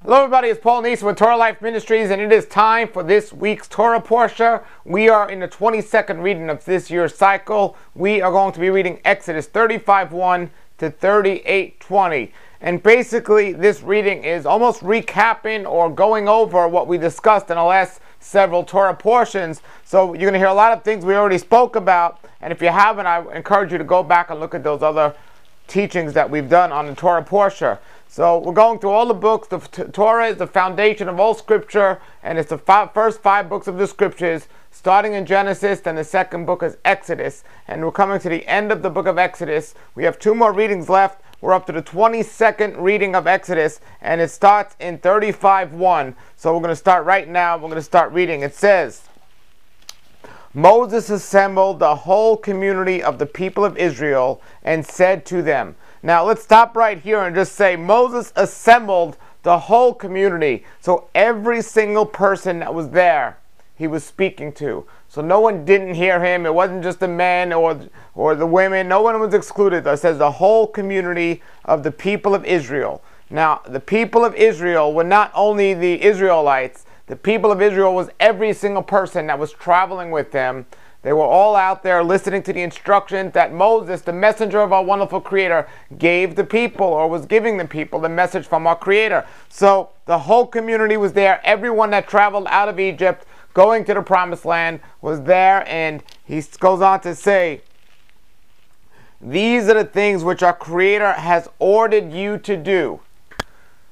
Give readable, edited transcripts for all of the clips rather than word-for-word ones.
Hello everybody, it's Paul Neeson with Torah Life Ministries, and it is time for this week's Torah portion. We are in the 22nd reading of this year's cycle. We are going to be reading Exodus 35:1 to 38:20. And basically this reading is almost recapping or going over what we discussed in the last several Torah portions. So you're going to hear a lot of things we already spoke about, and if you haven't, I encourage you to go back and look at those other teachings that we've done on the Torah portion. So we're going through all the books. The Torah is the foundation of all scripture, and it's the first 5 books of the scriptures, starting in Genesis, then the second book is Exodus, and we're coming to the end of the book of Exodus. We have 2 more readings left. We're up to the 22nd reading of Exodus, and it starts in 35:1. So we're going to start right now. We're going to start reading. It says, Moses assembled the whole community of the people of Israel and said to them. Now let's stop right here and just say Moses assembled the whole community. So every single person that was there, he was speaking to. So no one didn't hear him. It wasn't just the men or the women. No one was excluded. It says the whole community of the people of Israel. Now the people of Israel were not only the Israelites. The people of Israel was every single person that was traveling with them. They were all out there listening to the instructions that Moses, the messenger of our wonderful Creator, gave the people, or was giving the people the message from our Creator. So the whole community was there. Everyone that traveled out of Egypt going to the promised land was there, and he goes on to say, these are the things which our Creator has ordered you to do.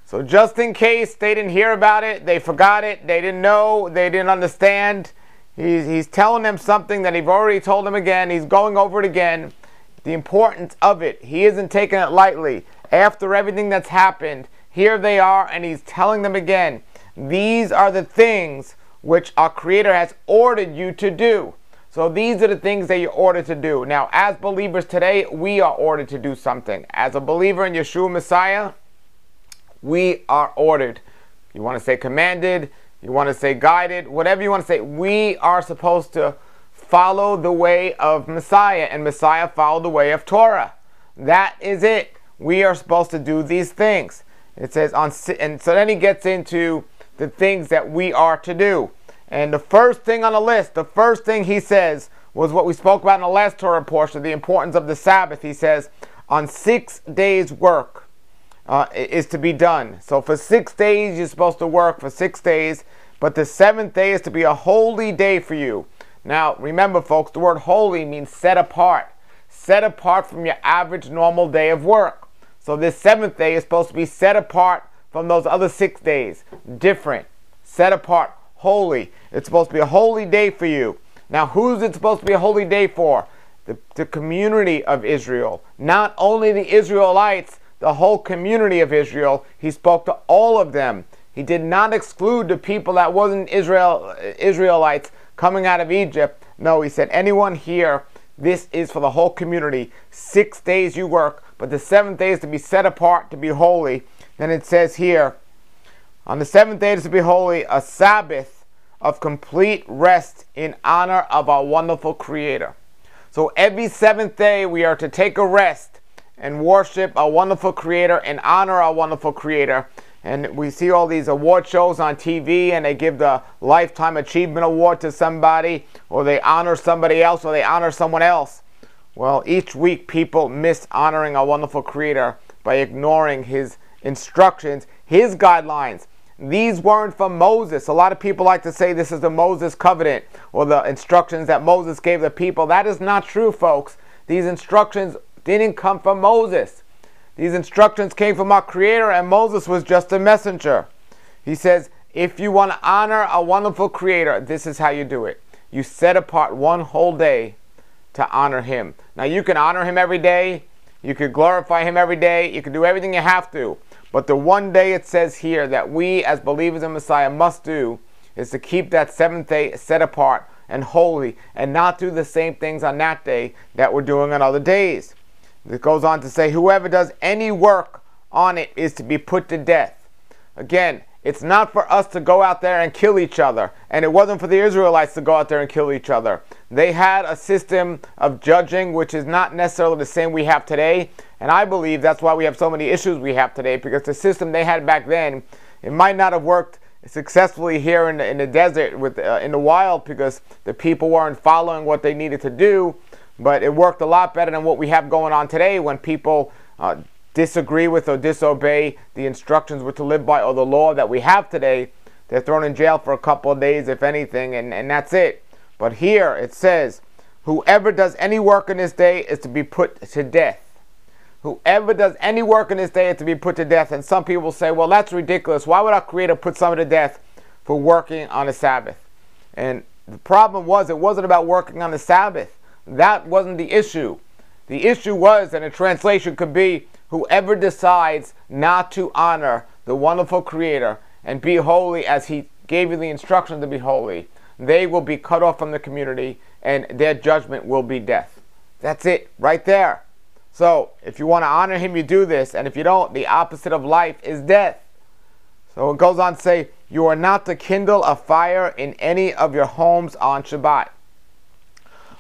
So just in case they didn't hear about it, they forgot it, they didn't know, they didn't understand, he's telling them something that he's already told them again. He's going over it again, the importance of it. He isn't taking it lightly. After everything that's happened, here they are, and he's telling them again, these are the things which our Creator has ordered you to do. So these are the things that you're ordered to do. Now, as believers today, we are ordered to do something. As a believer in Yeshua Messiah, we are ordered. You want to say commanded, you want to say guided, whatever you want to say. We are supposed to follow the way of Messiah, and Messiah followed the way of Torah. That is it. We are supposed to do these things. It says and so then he gets into the things that we are to do. And the first thing on the list, the first thing he says was what we spoke about in the last Torah portion, the importance of the Sabbath. He says, on 6 days work is to be done. So for 6 days you're supposed to work for 6 days, but the 7th day is to be a holy day for you. Now remember folks, the word holy means set apart from your average normal day of work. So this 7th day is supposed to be set apart from those other 6 days, different, set apart, holy. It's supposed to be a holy day for you. Now who's it supposed to be a holy day for? The community of Israel, not only the Israelites, the whole community of Israel. He spoke to all of them. He did not exclude the people that wasn't Israelites coming out of Egypt. No, he said anyone here, this is for the whole community. 6 days you work, but the 7th day is to be set apart, to be holy. Then it says here, on the 7th day is to be holy, a Sabbath of complete rest in honor of our wonderful Creator. So every 7th day we are to take a rest and worship our wonderful Creator and honor our wonderful Creator. And we see all these award shows on TV, and they give the Lifetime Achievement Award to somebody, or they honor somebody else, or they honor someone else. Well, each week people miss honoring our wonderful Creator by ignoring His instructions, His guidelines. These weren't from Moses. A lot of people like to say this is the Moses covenant, or the instructions that Moses gave the people. That is not true, folks. These instructions didn't come from Moses. These instructions came from our Creator, and Moses was just a messenger. He says, if you want to honor a wonderful Creator, this is how you do it. You set apart one whole day to honor Him. Now you can honor Him every day. You can glorify Him every day. You can do everything you have to. But the one day it says here that we as believers in Messiah must do is to keep that 7th day set apart and holy, and not do the same things on that day that we're doing on other days. It goes on to say, whoever does any work on it is to be put to death. Again, it's not for us to go out there and kill each other. And it wasn't for the Israelites to go out there and kill each other. They had a system of judging which is not necessarily the same we have today. And I believe that's why we have so many issues we have today, because the system they had back then It might not have worked successfully here in the desert in the wild because the people weren't following what they needed to do, but it worked a lot better than what we have going on today when people disagree with or disobey the instructions we're to live by or the law that we have today. They're thrown in jail for a couple of days, if anything, and that's it. But here it says, whoever does any work in this day is to be put to death. Whoever does any work in this day is to be put to death. And some people say, well, that's ridiculous. Why would our Creator put someone to death for working on the Sabbath? And the problem was, it wasn't about working on the Sabbath. That wasn't the issue. The issue was, and a translation could be, whoever decides not to honor the wonderful Creator and be holy as He gave you the instruction to be holy, they will be cut off from the community and their judgment will be death. That's it, right there. So, if you want to honor Him, you do this, and if you don't, the opposite of life is death. So it goes on to say, you are not to kindle a fire in any of your homes on Shabbat.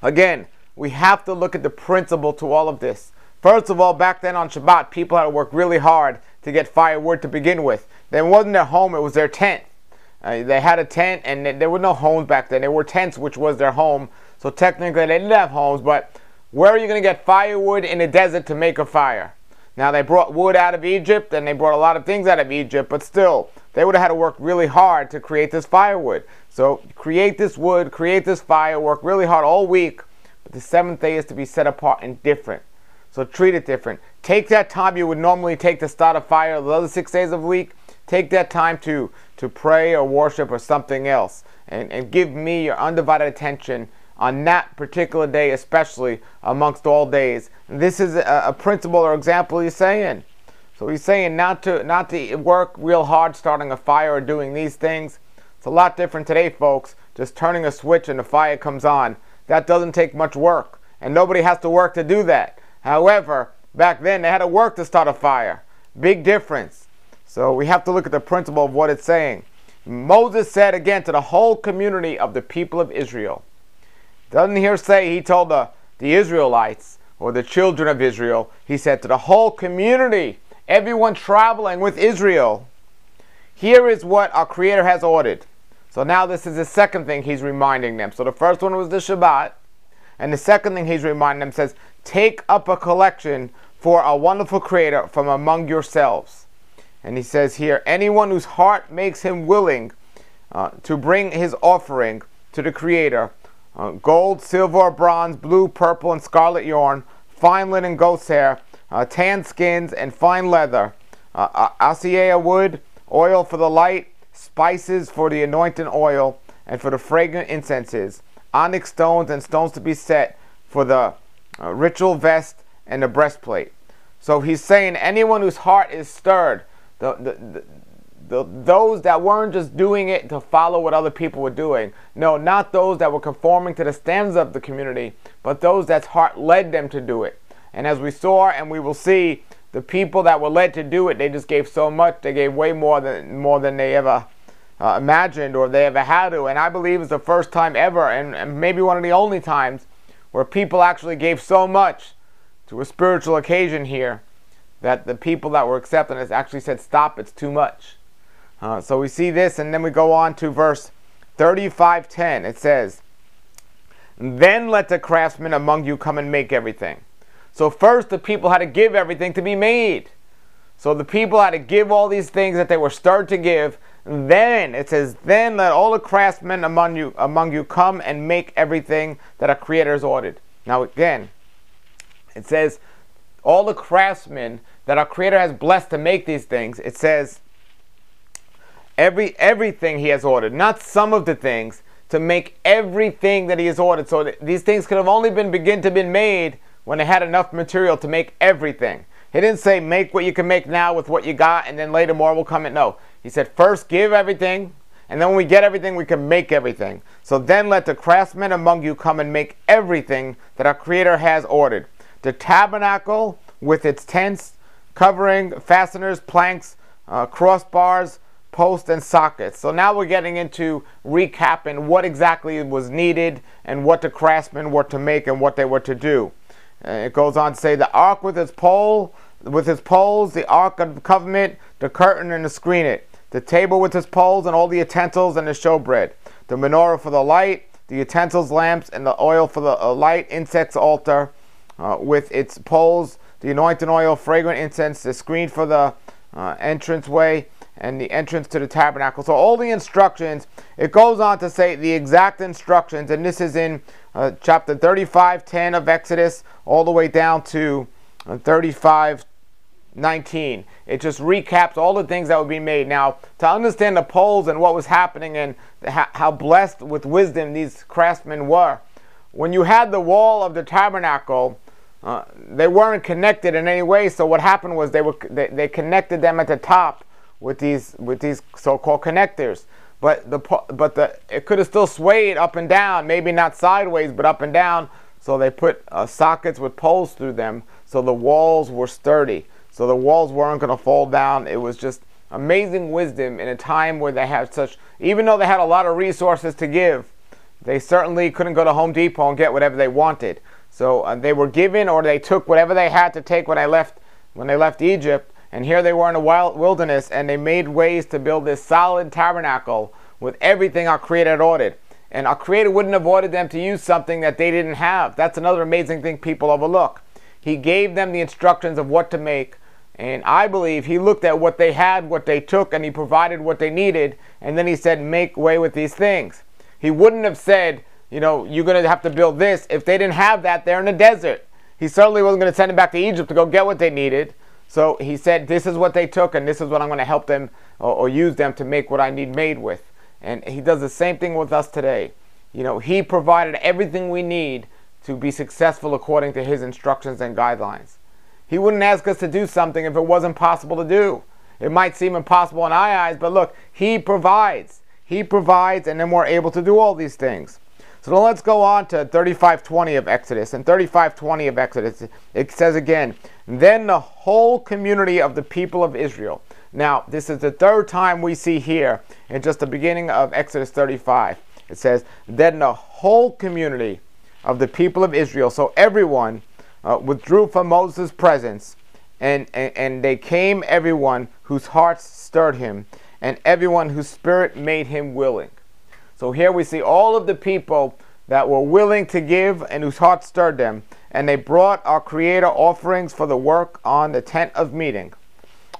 Again, we have to look at the principle to all of this. First of all, back then on Shabbat, people had to work really hard to get firewood to begin with. Then it wasn't their home, it was their tent. They had a tent, and there were no homes back then. There were tents, which was their home. So technically, they didn't have homes, but where are you going to get firewood in the desert to make a fire? Now, they brought wood out of Egypt, and they brought a lot of things out of Egypt, but still, they would have had to work really hard to create this firewood. So create this wood, create this fire, work really hard all week, but the seventh day is to be set apart and different. So treat it different. Take that time you would normally take to start a fire the other 6 days of the week. Take that time to pray or worship or something else. And give me your undivided attention on that particular day, especially amongst all days. And this is a principle or example he's saying. So he's saying not to work real hard starting a fire or doing these things. It's a lot different today, folks. Just turning a switch and the fire comes on. That doesn't take much work. And nobody has to work to do that. However, back then they had to work to start a fire. Big difference. So we have to look at the principle of what it's saying. Moses said again to the whole community of the people of Israel. Doesn't here say he told the Israelites or the children of Israel. He said to the whole community, everyone traveling with Israel, here is what our Creator has ordered. So now this is the second thing he's reminding them. So the first one was the Shabbat. And the second thing he's reminding them says, take up a collection for our wonderful Creator from among yourselves. And he says here, anyone whose heart makes him willing to bring his offering to the Creator, gold, silver, bronze, blue, purple, and scarlet yarn, fine linen, goat's hair, tan skins, and fine leather, acacia wood, oil for the light, spices for the anointing oil, and for the fragrant incenses, onyx stones and stones to be set for the ritual vest and the breastplate. So he's saying anyone whose heart is stirred, those that weren't just doing it to follow what other people were doing. No, not those that were conforming to the standards of the community, but those that's heart led them to do it. And as we saw, and we will see, the people that were led to do it, they just gave so much. They gave way more than they ever imagined or they ever had to. And I believe it's the first time ever, and maybe one of the only times, where people actually gave so much to a spiritual occasion here that the people that were accepting it actually said, stop, it's too much. So we see this, and then we go on to verse 35:10. It says, then let the craftsmen among you come and make everything. So first the people had to give everything to be made. So the people had to give all these things that they were stirred to give. Then it says, then let all the craftsmen among you come and make everything that our Creator has ordered. Now again, it says all the craftsmen that our Creator has blessed to make these things. It says everything He has ordered, not some of the things, to make everything that He has ordered. So these things could have only begin to be made when they had enough material to make everything. He didn't say make what you can make now with what you got and then later more will come in. No. He said first give everything, and then when we get everything we can make everything. So then let the craftsmen among you come and make everything that our Creator has ordered. The tabernacle with its tents, covering, fasteners, planks, crossbars, posts, and sockets. So now we're getting into recapping what exactly was needed and what the craftsmen were to make and what they were to do. It goes on to say the ark with its poles, the ark of the covenant, the curtain, and to screen it, the table with its poles and all the utensils and the showbread, the menorah for the light, the utensils, lamps, and the oil for the light, incense altar with its poles, the anointing oil, fragrant incense, the screen for the entranceway, and the entrance to the tabernacle. So all the instructions, it goes on to say the exact instructions, and this is in chapter 35:10 of Exodus, all the way down to 35:19. It just recaps all the things that would be made. Now, to understand the poles and what was happening and how blessed with wisdom these craftsmen were, when you had the wall of the tabernacle, they weren't connected in any way. So what happened was they connected them at the top with these so-called connectors. But it could have still swayed up and down, maybe not sideways, but up and down. So they put sockets with poles through them, so the walls were sturdy. So the walls weren't going to fall down. It was just amazing wisdom in a time where they had such, even though they had a lot of resources to give, they certainly couldn't go to Home Depot and get whatever they wanted. So they were given, or they took whatever they had to take when they left Egypt. And here they were in the wilderness, and they made ways to build this solid tabernacle with everything our Creator had ordered. And our Creator wouldn't have ordered them to use something that they didn't have. That's another amazing thing people overlook. He gave them the instructions of what to make, and I believe He looked at what they had, what they took, and He provided what they needed, and then He said, make way with these things. He wouldn't have said, you're going to have to build this if they didn't have that there in the desert. He certainly wasn't going to send them back to Egypt to go get what they needed. So He said, this is what they took, and this is what I'm going to help them or use them to make what I need made with. And He does the same thing with us today. He provided everything we need to be successful according to His instructions and guidelines. He wouldn't ask us to do something if it wasn't possible to do. It might seem impossible in our eyes, but look, He provides. He provides, and then we're able to do all these things. So now let's go on to 35:20 of Exodus. In 35:20 of Exodus, it says again, then the whole community of the people of Israel. Now, this is the third time we see here in just the beginning of Exodus 35. It says, then the whole community of the people of Israel, so everyone withdrew from Moses' presence, and they came, everyone whose hearts stirred him, and everyone whose spirit made him willing. So here we see all of the people that were willing to give and whose hearts stirred them, and they brought our Creator offerings for the work on the tent of meeting,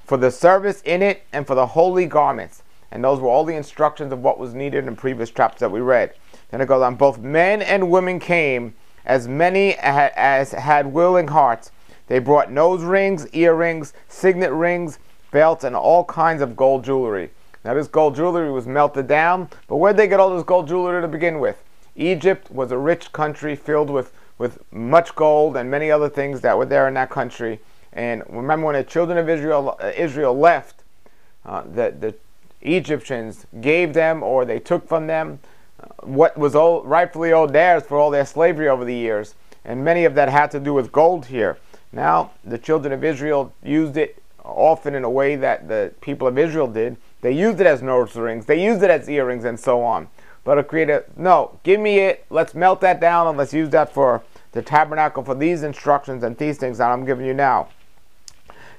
for the service in it, and for the holy garments. And those were all the instructions of what was needed in previous chapters that we read. Then it goes on, both men and women came, as many as had willing hearts. They brought nose rings, earrings, signet rings, belts, and all kinds of gold jewelry. Now this gold jewelry was melted down, but where'd they get all this gold jewelry to begin with? Egypt was a rich country filled with much gold and many other things that were there in that country. And remember when the children of Israel left, the Egyptians gave them, or they took from them, what was rightfully owed theirs for all their slavery over the years. And many of that had to do with gold here. Now, the children of Israel used it often in a way that the people of Israel did. They used it as nose rings, they used it as earrings, and so on. But a Creator, no, give me it, let's melt that down, and let's use that for the tabernacle, for these instructions and these things that I'm giving you now.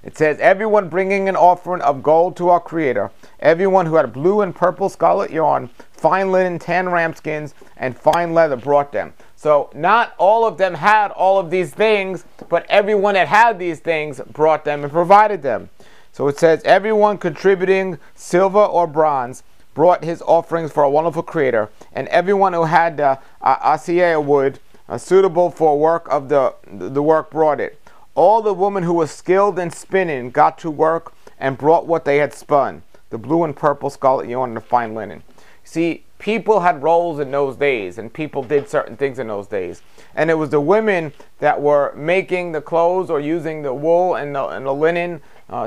It says, everyone bringing an offering of gold to our Creator, everyone who had blue and purple scarlet yarn, fine linen, tan ram skins, and fine leather brought them. So not all of them had all of these things, but everyone that had these things brought them and provided them. So it says, everyone contributing silver or bronze brought his offerings for a wonderful Creator, and everyone who had the acacia wood suitable for work of the work brought it. All the women who were skilled in spinning got to work and brought what they had spun, the blue and purple scarlet yarn and the fine linen. See, people had roles in those days, and people did certain things in those days. And it was the women that were making the clothes or using the wool and the linen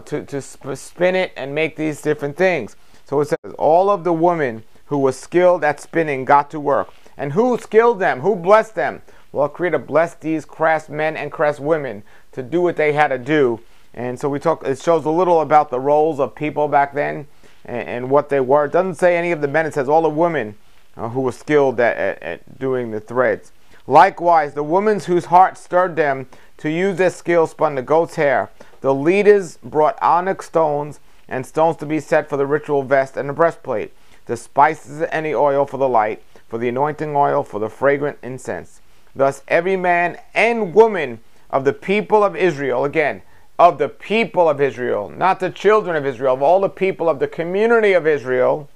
to spin it and make these different things. So it says, all of the women who were skilled at spinning got to work. And who skilled them? Who blessed them? Well, Creator blessed these craftsmen and craftswomen to do what they had to do. And so it shows a little about the roles of people back then and what they were. It doesn't say any of the men. It says all the women who were skilled at doing the threads. Likewise, the women whose hearts stirred them to use their skill spun the goat's hair. The leaders brought onyx stones and stones to be set for the ritual vest and the breastplate, the spices and the oil for the light, for the anointing oil, for the fragrant incense. Thus every man and woman of the people of Israel, again, of the people of Israel, not the children of Israel, of all the people of the community of Israel,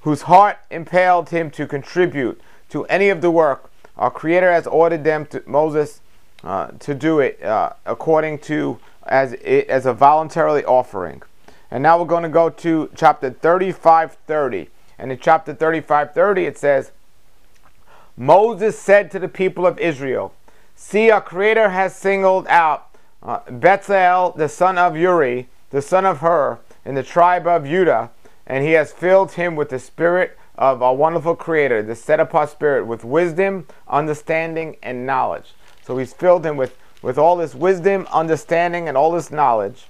whose heart impelled him to contribute to any of the work, our Creator has ordered them to Moses to do it according to as a voluntarily offering. And now we're going to go to chapter 35:30. And in chapter 35:30 it says, Moses said to the people of Israel, see, our Creator has singled out Vayak'hel, the son of Uri, the son of Hur, in the tribe of Judah, and he has filled him with the spirit of our wonderful Creator, the set-apart spirit, with wisdom, understanding, and knowledge. So he's filled him with all this wisdom, understanding, and all this knowledge.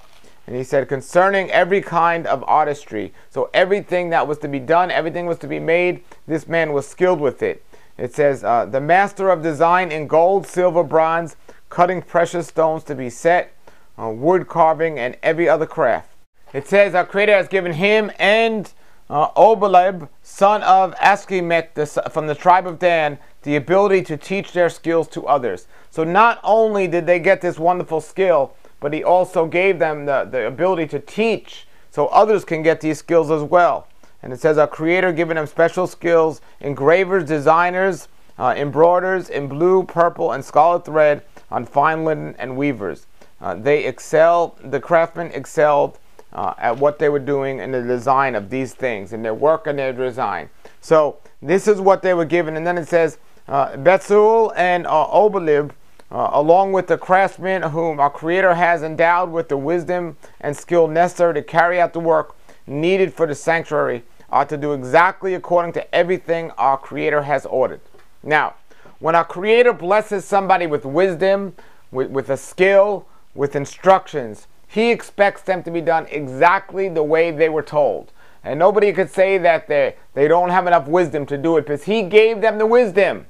And he said, concerning every kind of artistry. So everything that was to be done, everything was to be made, this man was skilled with it. It says, the master of design in gold, silver, bronze, cutting precious stones to be set, wood carving, and every other craft. It says our Creator has given him and Obalib, son of Askimech, from the tribe of Dan, the ability to teach their skills to others. So not only did they get this wonderful skill, but he also gave them the ability to teach so others can get these skills as well. And it says our Creator given them special skills, engravers, designers, embroiders in blue, purple, and scarlet thread, on fine linen, and weavers. The craftsmen excelled at what they were doing in the design of these things, in their work and their design. So this is what they were given. And then it says Vayak'hel and Obalib, along with the craftsmen whom our Creator has endowed with the wisdom and skill necessary to carry out the work needed for the sanctuary, are to do exactly according to everything our Creator has ordered. Now, when our Creator blesses somebody with wisdom, with a skill, with instructions, He expects them to be done exactly the way they were told. And nobody could say that they don't have enough wisdom to do it, because He gave them the wisdom.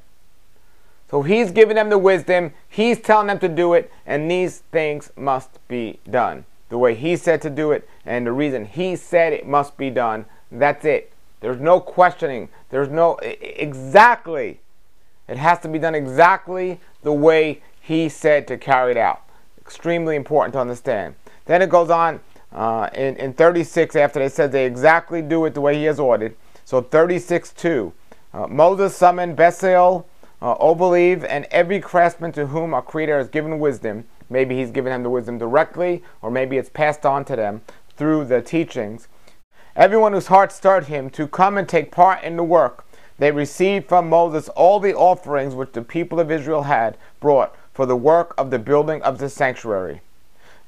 So He's giving them the wisdom, He's telling them to do it, and these things must be done the way He said to do it, and the reason He said it must be done. That's it. There's no questioning. There's no exactly. It has to be done exactly the way He said to carry it out. Extremely important to understand. Then it goes on in 36, after they said they exactly do it the way He has ordered. So 36:2. Moses summoned Vayak'hel, Obalib, and every craftsman to whom our Creator has given wisdom. Maybe He's given them the wisdom directly, or maybe it's passed on to them through the teachings. Everyone whose heart stirred him to come and take part in the work. They received from Moses all the offerings which the people of Israel had brought for the work of the building of the sanctuary.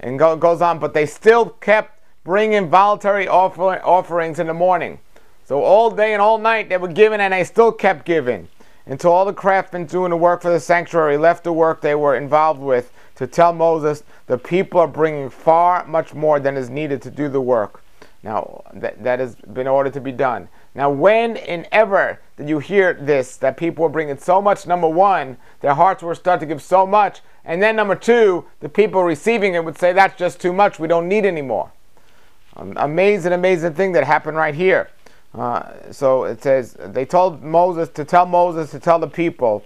And goes on, but they still kept bringing voluntary offerings in the morning. So all day and all night they were giving, and they still kept giving, until all the craftsmen doing the work for the sanctuary left the work they were involved with to tell Moses, the people are bringing far much more than is needed to do the work. Now, that has been ordered to be done. Now, when and ever did you hear this, that people were bringing so much? Number one, their hearts were starting to give so much. And then number two, the people receiving it would say, that's just too much, we don't need any more. Amazing thing that happened right here. So it says, they told Moses to tell the people,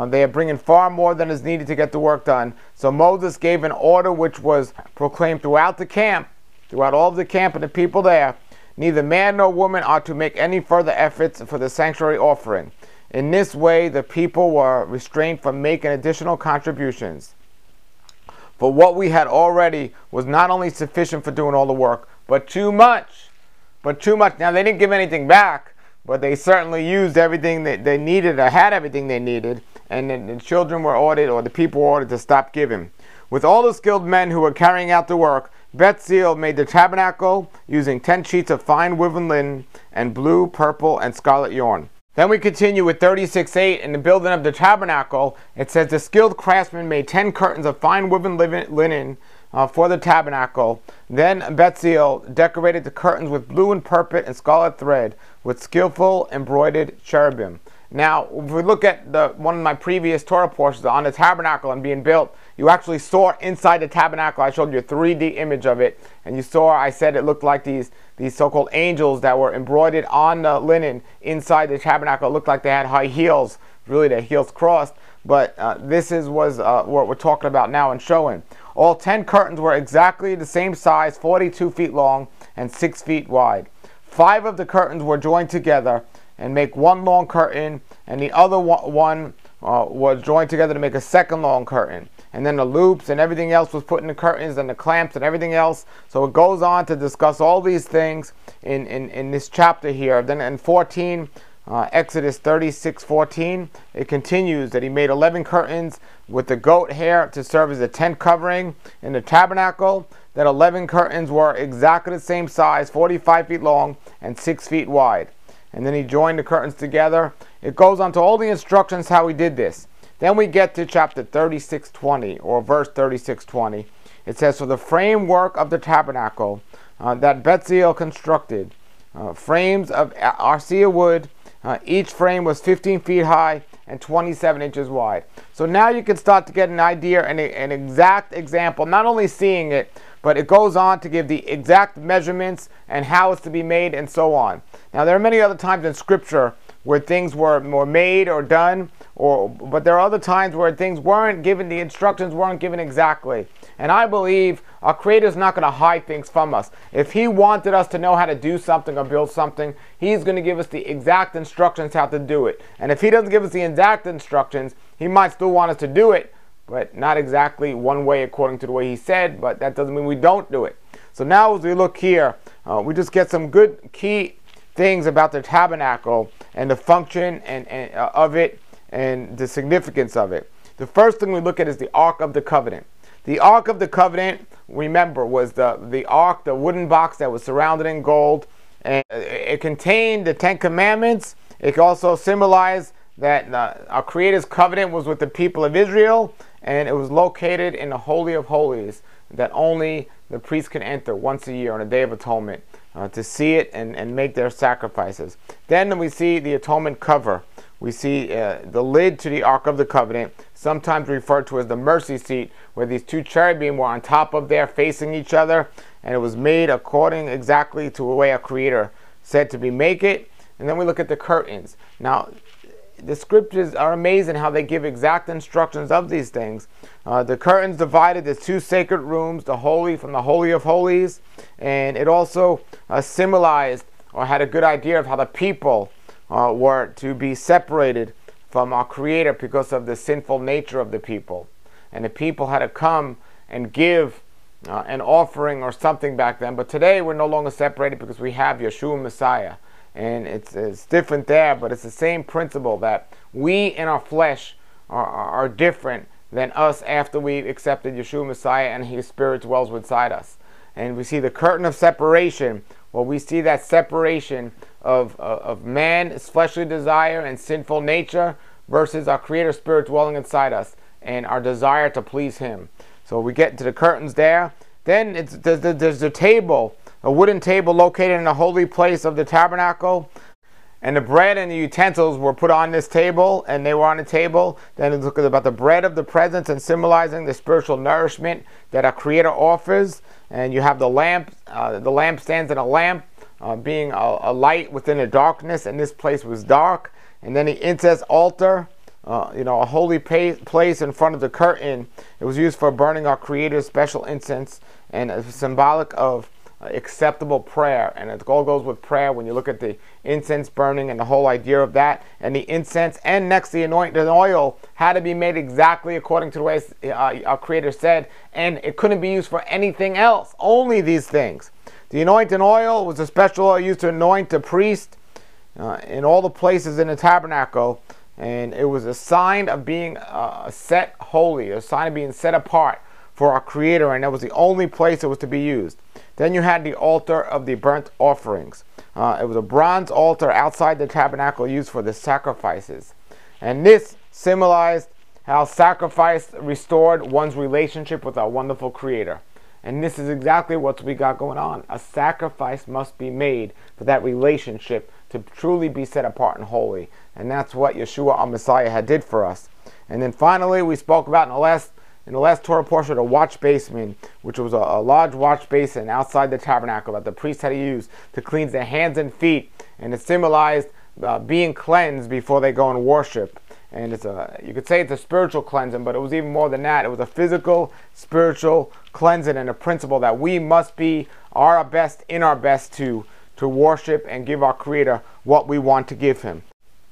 they are bringing far more than is needed to get the work done. So Moses gave an order which was proclaimed throughout the camp, throughout all of the camp and the people there. Neither man nor woman are to make any further efforts for the sanctuary offering. In this way, the people were restrained from making additional contributions. For what we had already was not only sufficient for doing all the work, but too much. Now, they didn't give anything back, but they certainly used everything that they needed, or had everything they needed, and then the children were ordered, or the people were ordered to stop giving. With all the skilled men who were carrying out the work, Vayak'hel made the tabernacle using 10 sheets of fine woven linen and blue, purple, and scarlet yarn. Then we continue with 36:8. In the building of the tabernacle, it says the skilled craftsman made 10 curtains of fine woven linen for the tabernacle. Then Vayak'hel decorated the curtains with blue and purple and scarlet thread with skillful embroidered cherubim. Now, if we look at one of my previous Torah portions on the tabernacle and being built, you actually saw inside the tabernacle, I showed you a 3D image of it, and you saw, I said it looked like these so-called angels that were embroidered on the linen inside the tabernacle. It looked like they had high heels, really their heels crossed, but this was what we're talking about now and showing. All 10 curtains were exactly the same size, 42 feet long and 6 feet wide. 5 of the curtains were joined together and make one long curtain, and the other one was joined together to make a second long curtain. And then the loops and everything else was put in the curtains, and the clamps and everything else. So it goes on to discuss all these things in this chapter here. Then in 14, Exodus 36:14, it continues that he made 11 curtains with the goat hair to serve as a tent covering in the tabernacle. That 11 curtains were exactly the same size, 45 feet long and 6 feet wide. And then he joined the curtains together. It goes on to all the instructions how he did this. Then we get to chapter 36:20, or verse 36:20. It says, "For the framework of the tabernacle that Bezalel constructed, frames of arcia wood, each frame was 15 feet high and 27 inches wide." So now you can start to get an idea and an exact example, not only seeing it, but it goes on to give the exact measurements and how it's to be made and so on. Now there are many other times in Scripture where things were made or done, but there are other times where things weren't given, the instructions weren't given exactly. And I believe our Creator is not going to hide things from us. If He wanted us to know how to do something or build something, He's going to give us the exact instructions how to do it. And if He doesn't give us the exact instructions, He might still want us to do it, but not exactly one way according to the way He said, but that doesn't mean we don't do it. So now as we look here, we just get some good key things about the tabernacle and the function of it and the significance of it. The first thing we look at is the Ark of the Covenant. The Ark of the Covenant, remember, was the Ark, the wooden box that was surrounded in gold, and it contained the 10 Commandments. It also symbolized that our Creator's covenant was with the people of Israel, and it was located in the Holy of Holies that only the priest can enter once a year on a Day of Atonement to see it and make their sacrifices. Then we see the atonement cover. We see the lid to the Ark of the Covenant, sometimes referred to as the mercy seat, where these two cherubim were on top of there facing each other, and it was made according exactly to the way our Creator said to make it. And then we look at the curtains. Now, the scriptures are amazing how they give exact instructions of these things. The curtains divided the 2 sacred rooms, the holy from the Holy of Holies, and it also symbolized or had a good idea of how the people were to be separated from our Creator because of the sinful nature of the people. And the people had to come and give an offering or something back then. But today we're no longer separated because we have Yeshua Messiah. And it's different there, but it's the same principle that we in our flesh are different than us after we accepted Yeshua Messiah and His Spirit dwells inside us. And we see the curtain of separation. Well, we see that separation of man's fleshly desire and sinful nature versus our Creator Spirit dwelling inside us and our desire to please Him. So we get into the curtains there. Then there's the table, a wooden table located in the holy place of the tabernacle. And the bread and the utensils were put on this table, and they were on the table. Then it's looking about the bread of the presence and symbolizing the spiritual nourishment that our Creator offers. And you have the lamp, the lampstands and a lamp being a light within the darkness, and this place was dark. And then the incense altar, a holy place in front of the curtain. It was used for burning our Creator's special incense, and it's symbolic of acceptable prayer. And it all goes with prayer when you look at the incense burning and the whole idea of that. And the incense and next the anointing oil had to be made exactly according to the way our Creator said, and it couldn't be used for anything else, only these things. The anointing oil was a special oil used to anoint the priest in all the places in the tabernacle, and it was a sign of being set holy, a sign of being set apart for our Creator, and that was the only place it was to be used. Then you had the altar of the burnt offerings. It was a bronze altar outside the tabernacle used for the sacrifices. And this symbolized how sacrifice restored one's relationship with our wonderful Creator. And this is exactly what we got going on. A sacrifice must be made for that relationship to truly be set apart and holy. And that's what Yeshua, our Messiah, had did for us. And then finally, we spoke about in the last Torah portion, the watch basin, which was a large watch basin outside the tabernacle that the priests had to use to cleanse their hands and feet, and it symbolized being cleansed before they go and worship. And you could say it's a spiritual cleansing, but it was even more than that. It was a physical, spiritual cleansing, and a principle that we must be our best to worship and give our Creator what we want to give Him.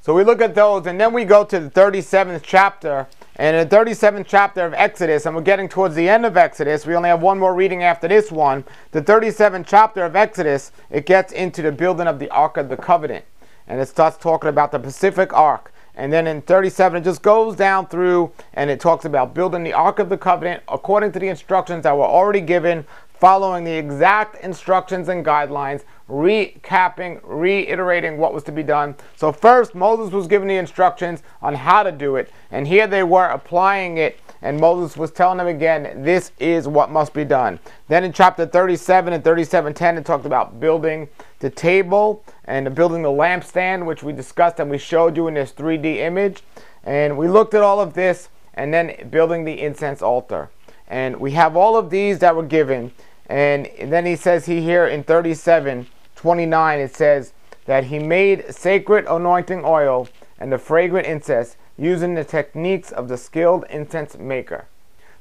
So we look at those, and then we go to the 37th chapter. And in the 37th chapter of Exodus, and we're getting towards the end of Exodus, we only have one more reading after this one. The 37th chapter of Exodus, it gets into the building of the Ark of the Covenant. And it starts talking about the Pacific Ark. And then in 37, it just goes down through, and it talks about building the Ark of the Covenant according to the instructions that were already given, following the exact instructions and guidelines, recapping, reiterating what was to be done. So first, Moses was given the instructions on how to do it, and here they were applying it, and Moses was telling them again, this is what must be done. Then in chapter 37 and 37:10, it talked about building the table and building the lampstand, which we discussed and we showed you in this 3D image. And we looked at all of this, and then building the incense altar. And we have all of these that were given. And then he says here in 37:29, it says that he made sacred anointing oil and the fragrant incense using the techniques of the skilled incense maker.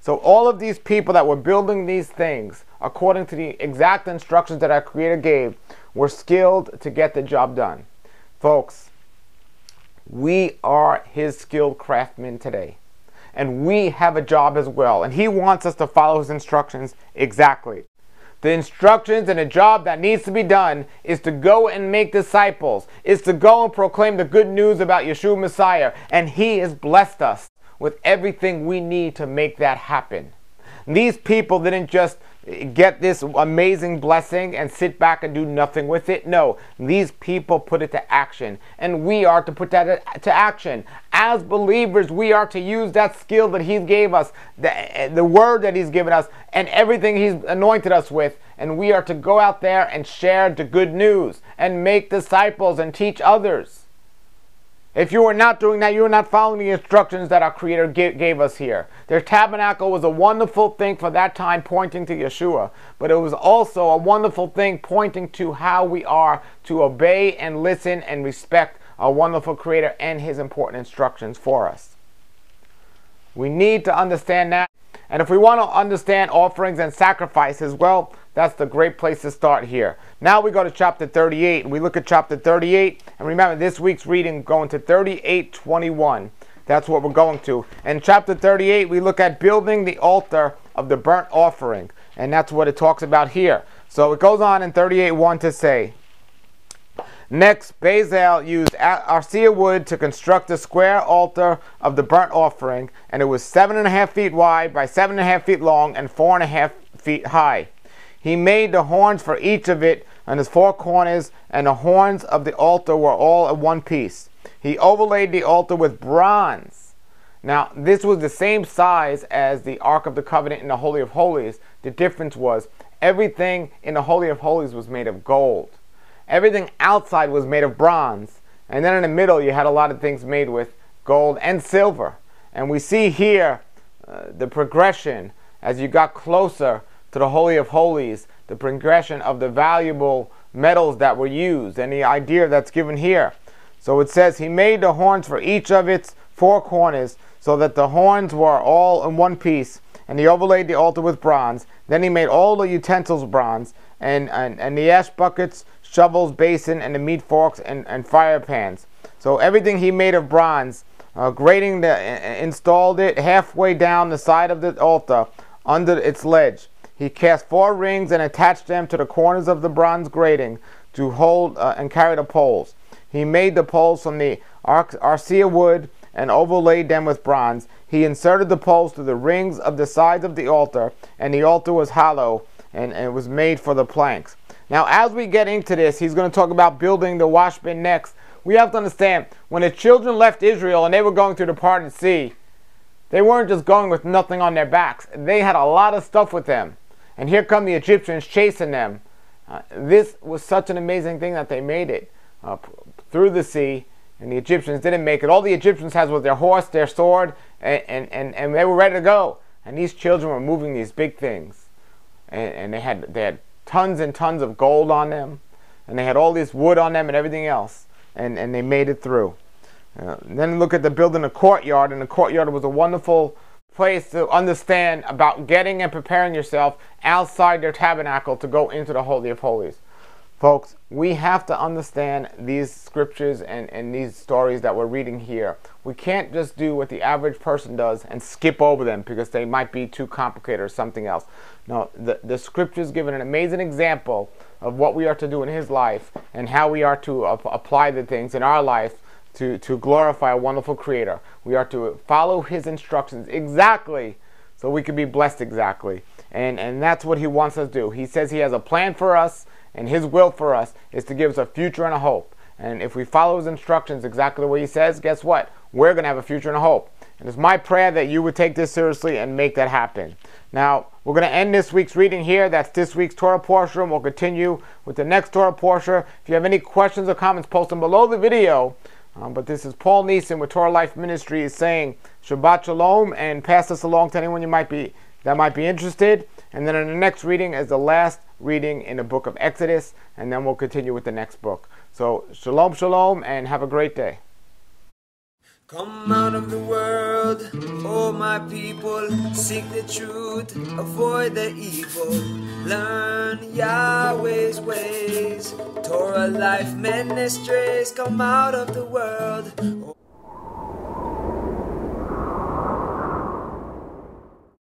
So all of these people that were building these things according to the exact instructions that our Creator gave were skilled to get the job done. Folks, we are His skilled craftsmen today. And we have a job as well. And He wants us to follow His instructions exactly. The instructions and the job that needs to be done is to go and make disciples, is to go and proclaim the good news about Yeshua Messiah. And He has blessed us with everything we need to make that happen. These people didn't just get this amazing blessing and sit back and do nothing with it. No, these people put it to action, and we are to put that to action. As believers, we are to use that skill that He gave us, the word that He's given us, and everything He's anointed us with, and we are to go out there and share the good news and make disciples and teach others. If you are not doing that, you are not following the instructions that our Creator gave us here. Their tabernacle was a wonderful thing for that time, pointing to Yeshua. But it was also a wonderful thing pointing to how we are to obey and listen and respect our wonderful Creator and His important instructions for us. We need to understand that. And if we want to understand offerings and sacrifices, well, that's the great place to start here. Now we go to chapter 38, and we look at chapter 38. And remember, this week's reading going to 38:21. That's what we're going to. And chapter 38, we look at building the altar of the burnt offering. And that's what it talks about here. So it goes on in 38:1 to say, next, Vayak'hel used arsia wood to construct the square altar of the burnt offering, and it was 7.5 feet wide by 7.5 feet long and 4.5 feet high. He made the horns for each of it on its four corners, and the horns of the altar were all in one piece. He overlaid the altar with bronze. Now, this was the same size as the Ark of the Covenant in the Holy of Holies. The difference was everything in the Holy of Holies was made of gold. Everything outside was made of bronze. And then in the middle, you had a lot of things made with gold and silver. And we see here the progression as you got closer to the Holy of Holies, the progression of the valuable metals that were used, and the idea that's given here. So it says, he made the horns for each of its four corners, so that the horns were all in one piece, and he overlaid the altar with bronze. Then he made all the utensils bronze, and the ash buckets, shovels, basin, and the meat forks and fire pans. So everything he made of bronze, installed it halfway down the side of the altar under its ledge. He cast 4 rings and attached them to the corners of the bronze grating to hold and carry the poles. He made the poles from the arsia wood and overlaid them with bronze. He inserted the poles through the rings of the sides of the altar, and the altar was hollow, and it was made for the planks. Now, as we get into this, he's going to talk about building the wash bin next. We have to understand, when the children left Israel and they were going through the parted sea, they weren't just going with nothing on their backs. They had a lot of stuff with them. And here come the Egyptians chasing them. This was such an amazing thing that they made it. through the sea, and the Egyptians didn't make it. All the Egyptians had was their horse, their sword, and they were ready to go. And these children were moving these big things, and they had tons and tons of gold on them, and they had all this wood on them and everything else, and they made it through. Then look at the building a courtyard, and the courtyard was a wonderful place to understand about getting and preparing yourself outside their tabernacle to go into the Holy of Holies. Folks, we have to understand these scriptures and these stories that we're reading here. We can't just do what the average person does and skip over them because they might be too complicated or something else. No, the scriptures give an amazing example of what we are to do in his life and how we are to apply the things in our life to glorify a wonderful Creator. We are to follow his instructions exactly so we can be blessed exactly. And that's what he wants us to do. He says he has a plan for us, and his will for us is to give us a future and a hope. And if we follow his instructions exactly the way he says, guess what? We're going to have a future and a hope. And it's my prayer that you would take this seriously and make that happen. Now, we're going to end this week's reading here. That's this week's Torah portion, and we'll continue with the next Torah portion. If you have any questions or comments, post them below the video. But this is Paul Neeson with Torah Life Ministries saying Shabbat Shalom, and pass this along to anyone that might be interested. And then in the next reading is the last reading in the book of Exodus, and then we'll continue with the next book. So Shalom Shalom, and have a great day. Come out of the world, oh my people, seek the truth, avoid the evil, learn Yahweh's ways, Torah Life Ministries. Come out of the world,